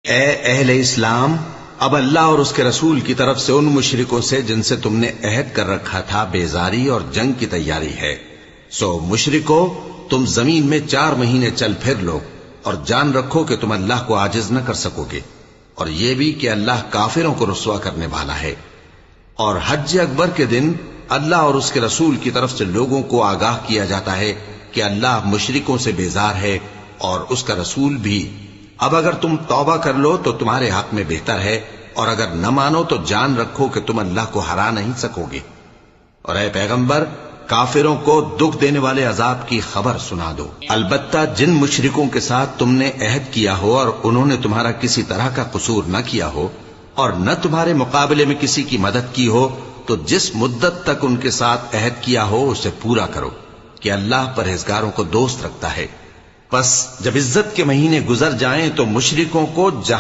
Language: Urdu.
اے اہل اسلام، اب اللہ اور اس کے رسول کی طرف سے ان مشرکوں سے جن سے تم نے عہد کر رکھا تھا بیزاری اور جنگ کی تیاری ہے۔ سو مشرکو، تم زمین میں 4 مہینے چل پھر لو اور جان رکھو کہ تم اللہ کو عاجز نہ کر سکو گے، اور یہ بھی کہ اللہ کافروں کو رسوا کرنے والا ہے۔ اور حج اکبر کے دن اللہ اور اس کے رسول کی طرف سے لوگوں کو آگاہ کیا جاتا ہے کہ اللہ مشرکوں سے بیزار ہے اور اس کا رسول بھی۔ اب اگر تم توبہ کر لو تو تمہارے حق میں بہتر ہے، اور اگر نہ مانو تو جان رکھو کہ تم اللہ کو ہرا نہیں سکو گے۔ اور اے پیغمبر، کافروں کو دکھ دینے والے عذاب کی خبر سنا دو۔ البتہ جن مشرکوں کے ساتھ تم نے عہد کیا ہو اور انہوں نے تمہارا کسی طرح کا قصور نہ کیا ہو اور نہ تمہارے مقابلے میں کسی کی مدد کی ہو، تو جس مدت تک ان کے ساتھ عہد کیا ہو اسے پورا کرو، کہ اللہ پرہیزگاروں کو دوست رکھتا ہے۔ پس جب عزت کے مہینے گزر جائیں تو مشرکوں کو جہاں